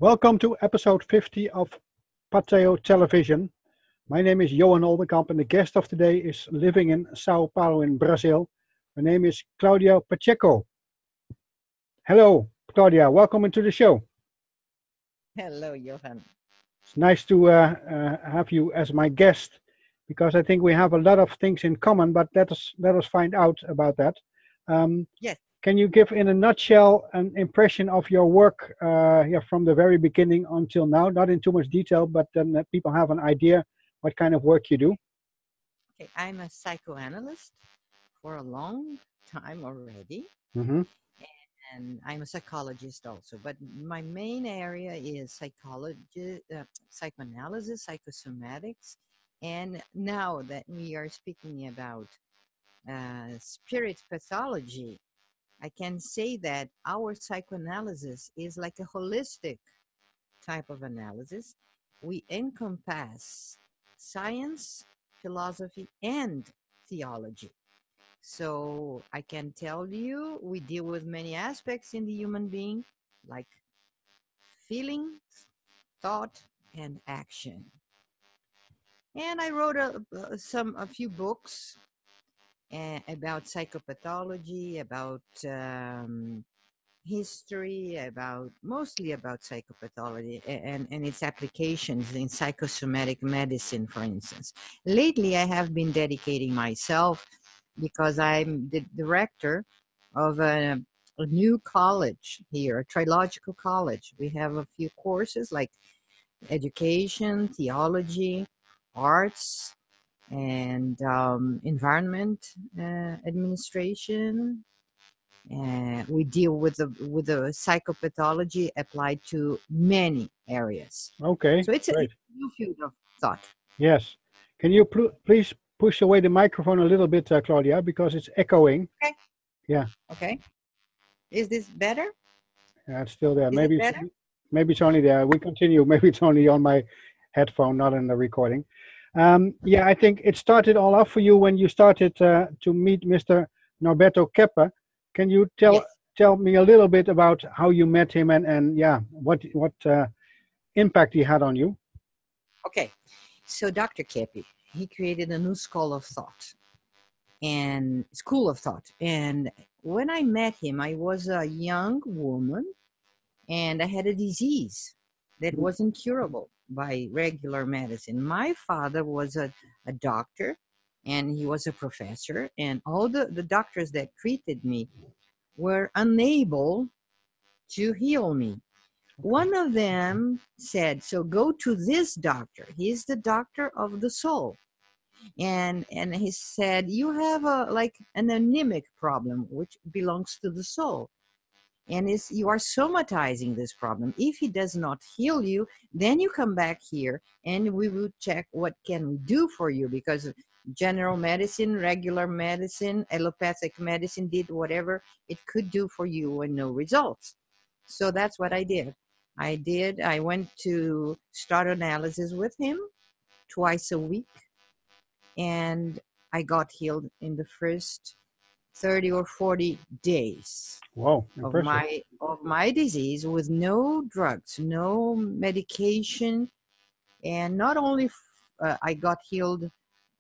Welcome to episode 50 of Pateo Television. My name is Johan Oldenkamp and the guest of today is living in Sao Paulo in Brazil. Her name is Cláudia Pacheco. Hello, Cláudia. Welcome into the show. Hello, Johan. It's nice to have you as my guest because I think we have a lot of things in common, but let us find out about that. Yes. Can you give in a nutshell an impression of your work from the very beginning until now? Not in too much detail, but then that people have an idea what kind of work you do. Okay, I'm a psychoanalyst for a long time already. Mm-hmm. And I'm a psychologist also. But my main area is psychology, psychoanalysis, psychosomatics. And now that we are speaking about spirit pathology, I can say that our psychoanalysis is like a holistic type of analysis. We encompass science, philosophy, and theology. So I can tell you, we deal with many aspects in the human being, like feeling, thought, and action. And I wrote a few books about psychopathology, about history, mostly about psychopathology and its applications in psychosomatic medicine, for instance. Lately, I have been dedicating myself because I'm the director of a new college here, a trilogical college. We have a few courses like education, theology, arts, and environment administration. We deal with the psychopathology applied to many areas. Okay, so it's great. a new field of thought. Yes. Can you please push away the microphone a little bit, Cláudia, because it's echoing. Okay. Yeah. Okay. Is this better? Yeah, it's still there. Is it better? Maybe it's only there. We continue. Maybe it's only on my headphone, not in the recording. Yeah, I think it started all off for you when you started to meet Mr. Norberto Keppe. Can you tell me a little bit about how you met him and yeah, what impact he had on you? Okay, so Dr. Keppe, he created a new school of thought. And when I met him, I was a young woman and I had a disease that wasn't curable by regular medicine. My father was a doctor and he was a professor, and all the doctors that treated me were unable to heal me. One of them said, so go to this doctor. He's the doctor of the soul. And he said, you have an anemic problem, which belongs to the soul. And you are somatizing this problem. If he does not heal you, then you come back here and we will check what can we do for you, because general medicine, regular medicine, allopathic medicine did whatever it could do for you and no results. So that's what I did. I went to start analysis with him twice a week, and I got healed in the first 30 or 40 days. Wow, of my disease, with no drugs, no medication. And not only I got healed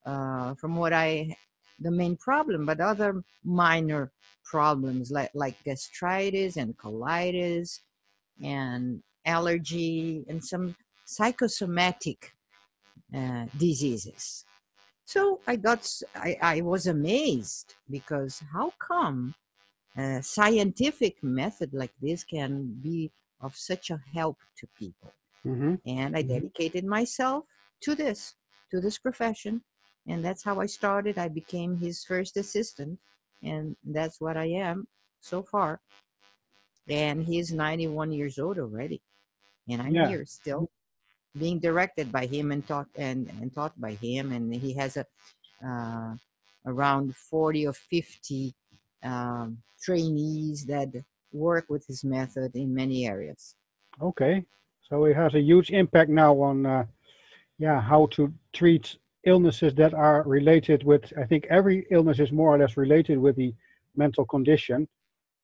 from the main problem, but other minor problems like gastritis and colitis and allergy and some psychosomatic diseases. So I was amazed, because how come a scientific method like this can be of such a help to people? Mm-hmm. And I dedicated myself to this profession. And that's how I started. I became his first assistant. And that's what I am so far. And he's 91 years old already. And I'm here still being directed by him and taught by him. And he has around 40 or 50 trainees that work with his method in many areas. Okay, so it has a huge impact now on how to treat illnesses that are related with, I think every illness is more or less related with the mental condition.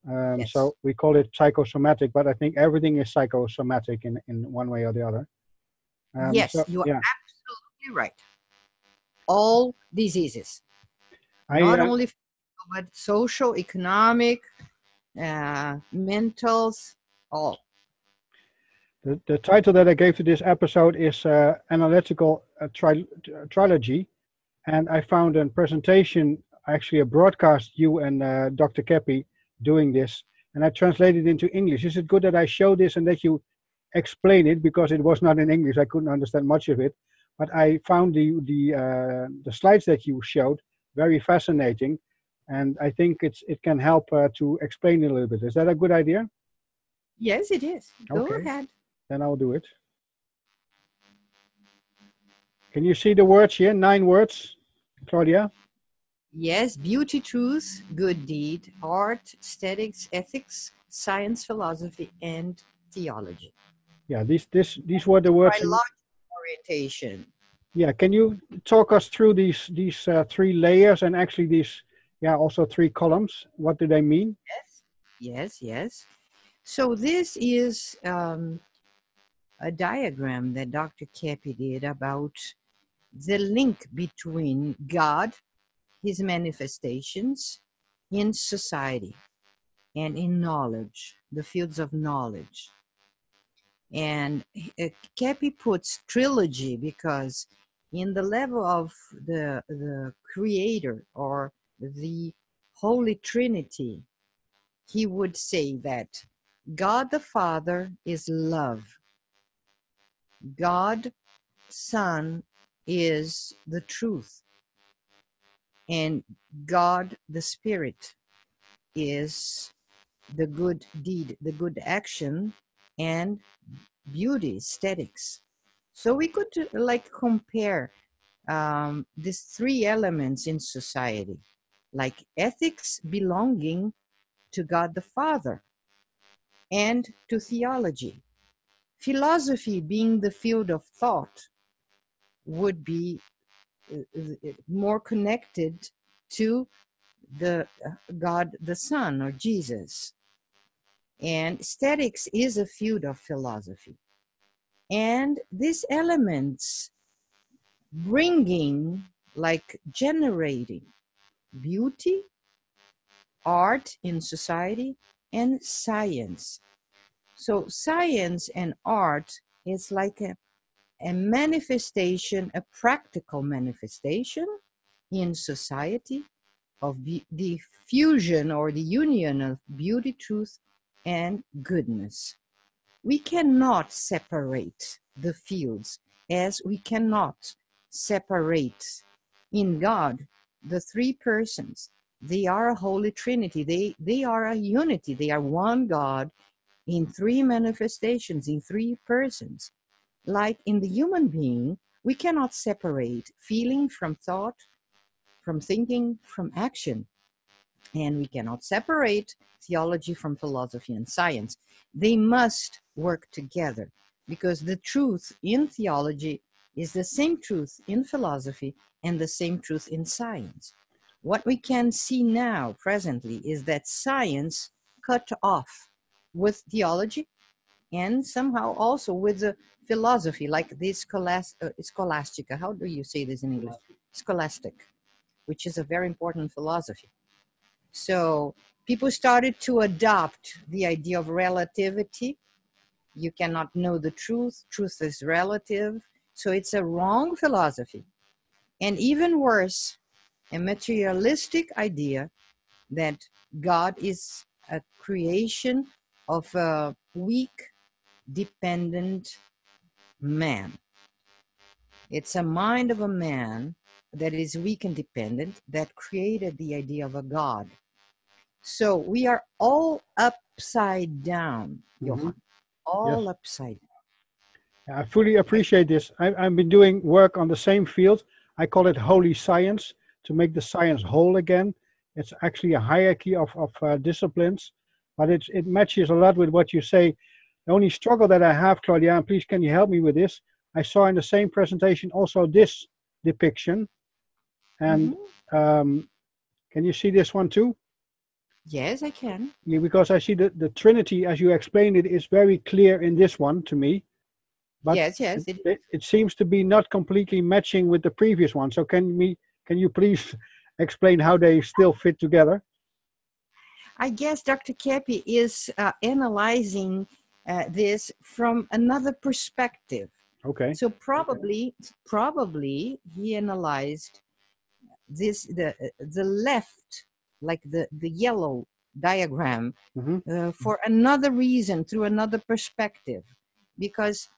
Yes. So we call it psychosomatic, but I think everything is psychosomatic in one way or the other. Yes, So, you are yeah, absolutely right. All diseases, I not only physical, but social, economic, mentals, all. the title that I gave to this episode is Analytical Trilogy, and I found a presentation, actually a broadcast, you and Dr. Keppe doing this, and I translated it into English. Is it good that I show this and that you explain it, because it was not in English? I couldn't understand much of it, but I found the slides that you showed very fascinating, and I think it can help to explain it a little bit. Is that a good idea? Yes, it is. Go Okay, ahead. then I'll do it. Can you see the words here? 9 words, Claudia? Yes, beauty, truth, good deed, art, aesthetics, ethics, science, philosophy, and theology. Yeah, these were the words. Trilogical orientation. Yeah, can you talk us through these 3 layers and actually these, yeah, also 3 columns? What do they mean? Yes, yes, yes. So this is a diagram that Dr. Keppe did about the link between God, his manifestations, in society and in knowledge, the fields of knowledge. And Keppe puts trilogy because in the level of the creator or the Holy Trinity, he would say that God the Father is love. God Son is the truth. And God the Spirit is the good deed, the good action, and beauty, aesthetics. So we could like compare these 3 elements in society, like ethics belonging to God the Father and to theology. Philosophy being the field of thought would be more connected to the God the Son or Jesus. And aesthetics is a field of philosophy. And these elements bringing, like generating beauty, art in society, and science. So science and art is like a manifestation, a practical manifestation in society of the fusion or the union of beauty, truth, and goodness. We cannot separate the fields, as we cannot separate in God the 3 persons. They are a holy trinity. They are a unity. They are one God in 3 manifestations, in 3 persons. Like in the human being, we cannot separate feeling from thought, from thinking, from action. And we cannot separate theology from philosophy and science. They must work together, because the truth in theology is the same truth in philosophy and the same truth in science. What we can see now, presently, is that science cut off with theology and somehow also with the philosophy, like the scholastica. How do you say this in English? Scholastic, which is a very important philosophy. So people started to adopt the idea of relativity. You cannot know the truth. Truth is relative. So it's a wrong philosophy. And even worse, a materialistic idea that God is a creation of a weak, dependent man. It's a mind of a man that is weak and dependent that created the idea of a God. So we are all upside down, Johan, Yes, all upside I fully down. appreciate this. I've been doing work on the same field. I call it holy science, to make the science whole again. It's actually a hierarchy of disciplines, but it matches a lot with what you say. The only struggle that I have, Claudia, and please can you help me with this? I saw in the same presentation also this depiction, and Mhm. can you see this one too? Yes, I can. Yeah, because I see the Trinity, as you explained it, is very clear in this one to me. But Yes, yes. it seems to be not completely matching with the previous one. So can you please explain how they still fit together? I guess Dr. Keppe is analyzing this from another perspective. Okay. So probably he analyzed this the left, like the yellow diagram, for another reason, through another perspective, because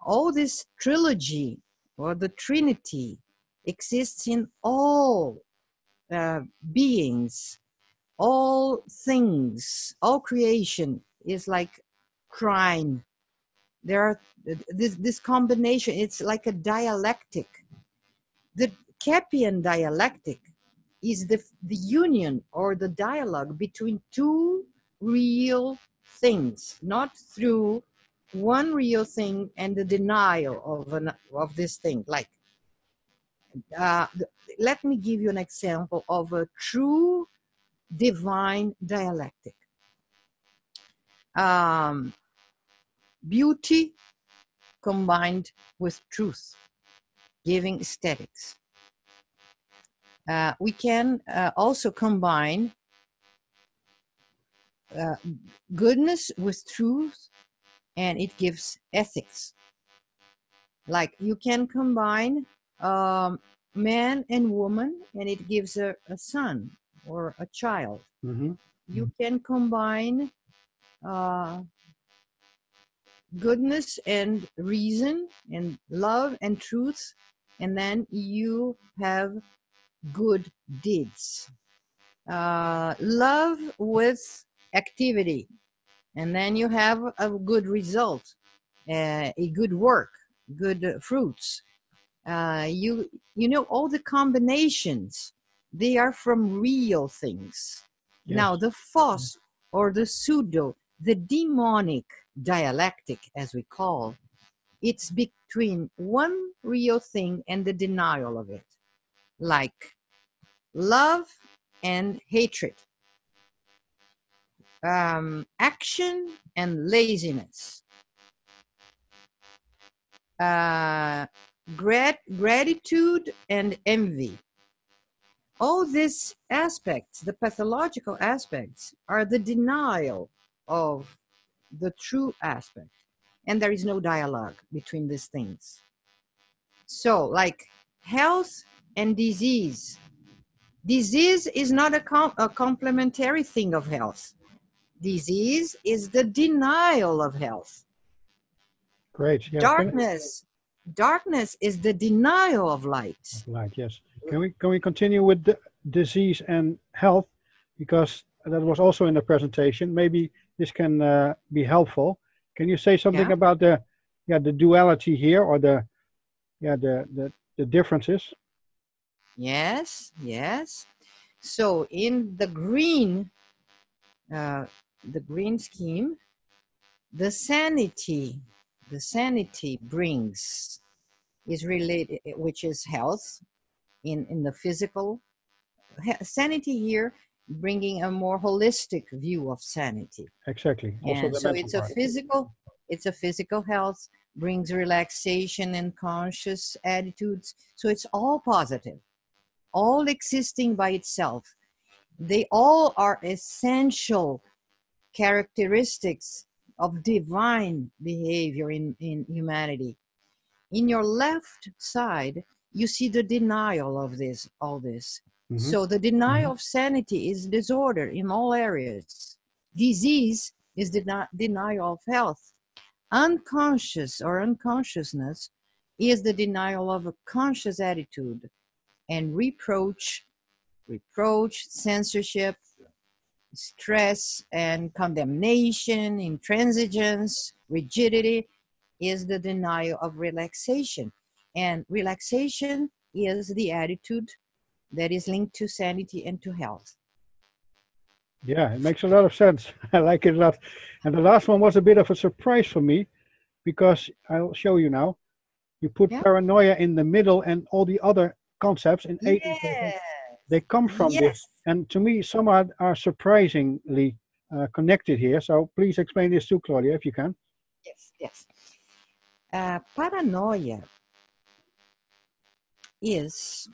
all this trilogy or the Trinity exists in all beings, all things, all creation is like crime. There are this combination. It's like a dialectic. The Keppian dialectic is the union or the dialogue between two real things, not through one real thing and the denial of this thing. Like, let me give you an example of a true divine dialectic. Beauty combined with truth, giving aesthetics. We can also combine goodness with truth, and it gives ethics. Like, you can combine man and woman, and it gives a son or a child. You can combine goodness and reason and love and truth, and then you have good deeds. Love with activity, and then you have a good result, a good work, good fruits. You know, all the combinations, they are from real things. Yes. Now the false or the pseudo, the demonic dialectic, as we call, it's between one real thing and the denial of it, like love and hatred, action and laziness, gratitude and envy. All these aspects, the pathological aspects, are the denial of the true aspect. And there is no dialogue between these things. So, like health and disease. Disease is not a complementary thing of health. Disease is the denial of health. Great. Yeah. Darkness is the denial of light. Light, yes. Can we continue with the disease and health, because that was also in the presentation. Maybe this can be helpful. Can you say something about the duality here, or the differences? Yes. So in the green scheme, the sanity brings is related, which is health in the physical. Sanity here bringing a more holistic view of sanity. Exactly. Also, and so it's a physical health, brings relaxation and conscious attitudes. So it's all positive, all existing by itself. They all are essential characteristics of divine behavior in humanity. In your left side, you see the denial of all this. So the denial of sanity is disorder in all areas. Disease is the denial of health. Unconscious or unconsciousness is the denial of a conscious attitude. And reproach, censorship, stress and condemnation, intransigence, rigidity is the denial of relaxation. And relaxation is the attitude that is linked to sanity and to health. Yeah, it makes a lot of sense. I like it a lot. And the last one was a bit of a surprise for me, because I'll show you now. You put paranoia in the middle, and all the other concepts in 8 and 7, They come from this, Yes, and to me, some are surprisingly connected here. So please explain this too, Claudia, if you can. yes. Paranoia is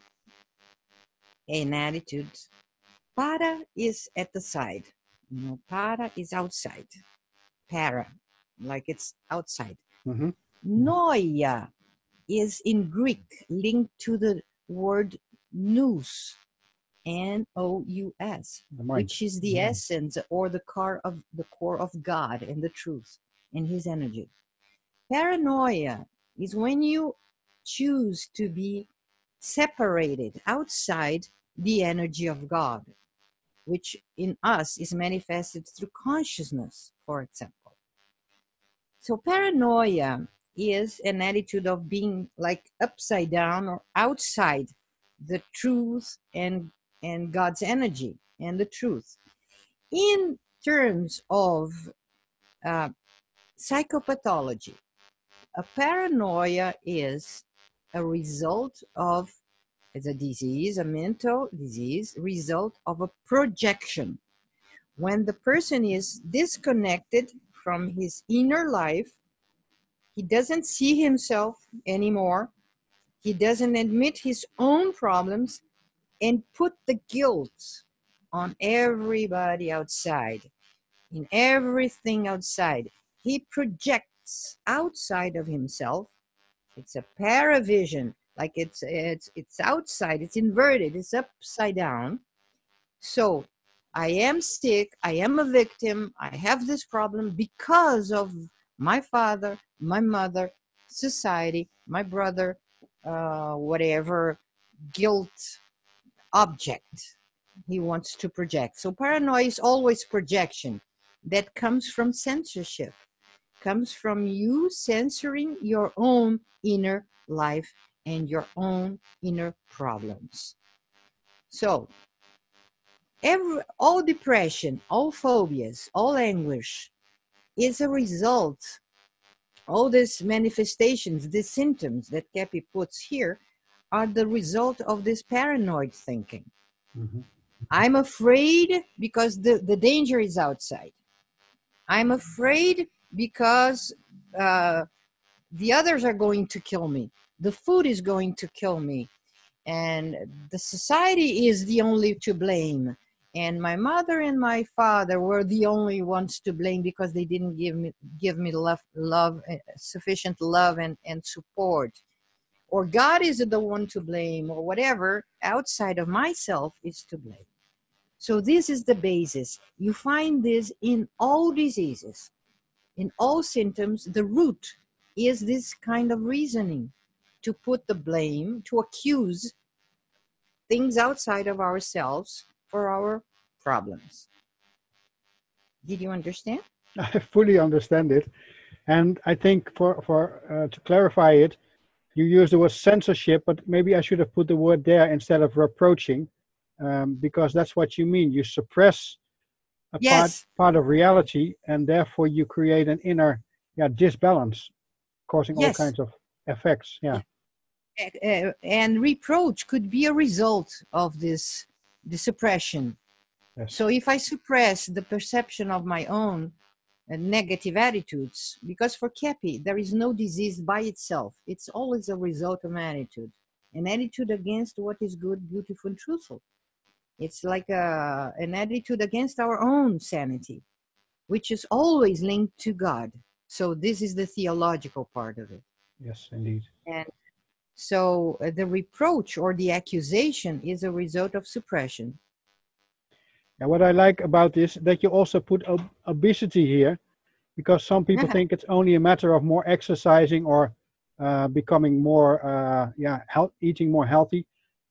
an attitude. Para is at the side. You know, para is outside. Para, like it's outside. Mm-hmm. Noia is in Greek linked to the word nous, N-O-U-S, The mind. which is the essence or the core of God and the truth and his energy. Paranoia is when you choose to be separated outside the energy of God, which in us is manifested through consciousness, for example. So paranoia is an attitude of being like upside down or outside the truth and God's energy and the truth. In terms of psychopathology, a paranoia is a result of, it's a disease, a mental disease, result of a projection. When the person is disconnected from his inner life, he doesn't see himself anymore. He doesn't admit his own problems and put the guilt on everybody outside, in everything outside. He projects outside of himself. It's a paravision, like it's outside, it's inverted, it's upside down. So I am sick, I am a victim, I have this problem because of my father, my mother, society, my brother, whatever guilt object he wants to project. So paranoia is always projection that comes from censorship, comes from you censoring your own inner life and your own inner problems. So all depression, all phobias, all anguish is a result, all these manifestations, these symptoms that Keppe puts here are the result of this paranoid thinking. Mm-hmm. I'm afraid because the danger is outside. I'm afraid because the others are going to kill me. The food is going to kill me. And the society is the only to blame. And my mother and my father were the only ones to blame because they didn't give me love, sufficient love and support. Or God is the one to blame, or whatever outside of myself is to blame. So this is the basis. You find this in all diseases, in all symptoms. The root is this kind of reasoning, to put the blame, to accuse things outside of ourselves for our problems. Did you understand? I fully understand it, and I think for to clarify it, you use the word censorship, but maybe I should have put the word there instead of reproaching, because that's what you mean. You suppress a Yes. part of reality, and therefore you create an inner disbalance, causing all Yes. kinds of effects. Yeah. And reproach could be a result of the suppression. Yes. So if I suppress the perception of my own negative attitudes, because for Keppe, there is no disease by itself. It's always a result of an attitude against what is good, beautiful, and truthful. It's like an attitude against our own sanity, which is always linked to God. So this is the theological part of it. Yes, indeed. And so the reproach or the accusation is a result of suppression. And what I like about this, that you also put obesity here, because some people think it's only a matter of more exercising or becoming more, eating more healthy.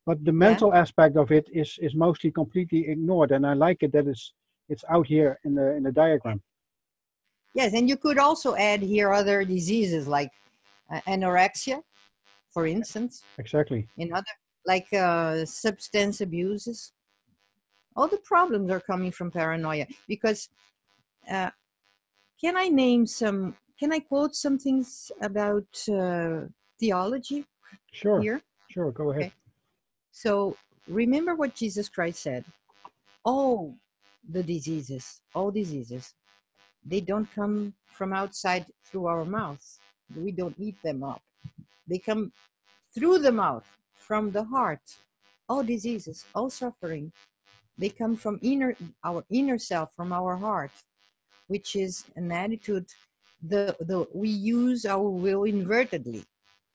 But the mental aspect of it is mostly completely ignored, and I like it that it's out here in the diagram. Yes, and you could also add here other diseases like anorexia, for instance. Exactly. In other, like substance abuses. All the problems are coming from paranoia because can I quote some things about theology? Sure. Here? Sure, go ahead. Okay. So remember what Jesus Christ said. All diseases, they don't come from outside through our mouths. We don't eat them up. They come through the mouth, from the heart. All diseases, all suffering, they come from our inner self, from our heart, which is an attitude. We use our will invertedly.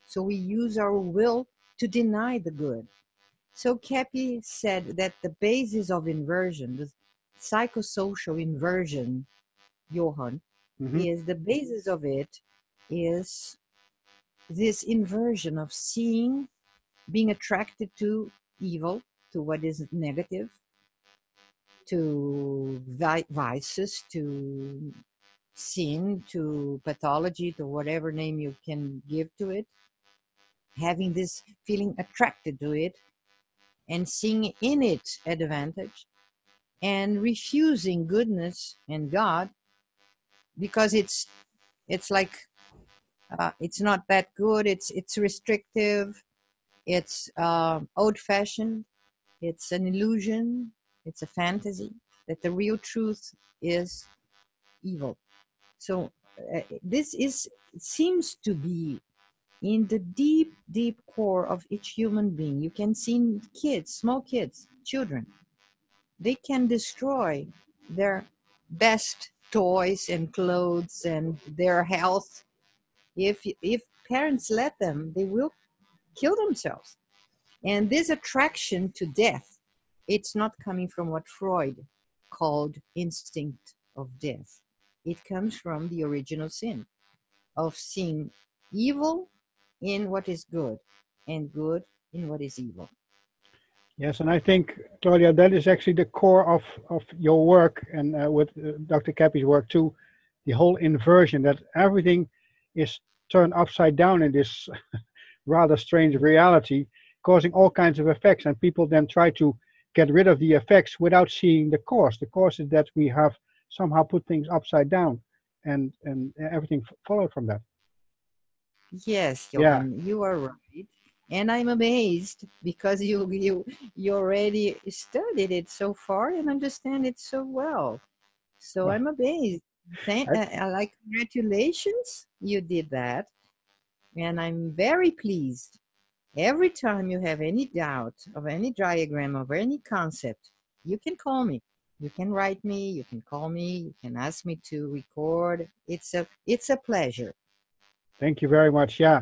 So we use our will to deny the good. So Keppe said that the basis of inversion, the psychosocial inversion, Johan, is the basis of it is this inversion of seeing, being attracted to evil, to what is negative, to vices, to sin, to pathology, to whatever name you can give to it, having this feeling attracted to it and seeing in it advantage, and refusing goodness and God because it's like it's not that good. It's restrictive. It's old-fashioned. It's an illusion. It's a fantasy. That the real truth is evil. So this seems to be in the deep, deep core of each human being. You can see kids, small kids, children. They can destroy their best toys and clothes and their health. If parents let them, they will kill themselves. And this attraction to death, it's not coming from what Freud called instinct of death. It comes from the original sin of seeing evil in what is good and good in what is evil. Yes, and I think, Claudia, that is actually the core of your work and with Dr. Keppe's work too, the whole inversion, that everything is turned upside down in this rather strange reality, causing all kinds of effects, and people then try to get rid of the effects without seeing the cause. The cause is that we have somehow put things upside down, and everything followed from that. Yes, Johan, you are right. And I'm amazed because you already studied it so far and understand it so well. So I'm amazed. Like, congratulations, you did that. And I'm very pleased. Every time you have any doubt of any diagram of any concept, you can call me. You can write me, you can call me, you can ask me to record. It's a pleasure. Thank you very much. Yeah.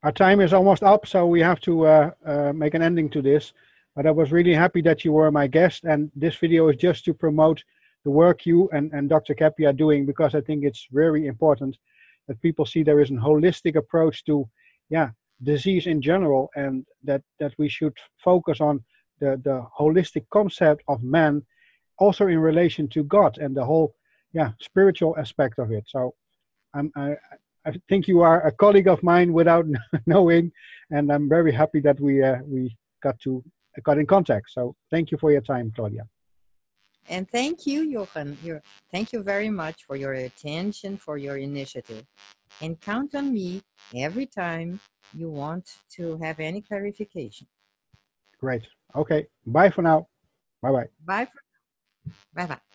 Our time is almost up, so we have to make an ending to this. But I was really happy that you were my guest, and this video is just to promote the work you and Dr. Keppe are doing, because I think it's very important that people see there is a holistic approach to, disease in general, and that we should focus on the holistic concept of man, also in relation to God and the whole, spiritual aspect of it. So I think you are a colleague of mine without knowing, and I'm very happy that we got in contact. So thank you for your time, Claudia. And thank you, Johan. Thank you very much for your attention, for your initiative. And count on me every time you want to have any clarification. Great. Okay. Bye for now. Bye-bye. Bye. Bye-bye.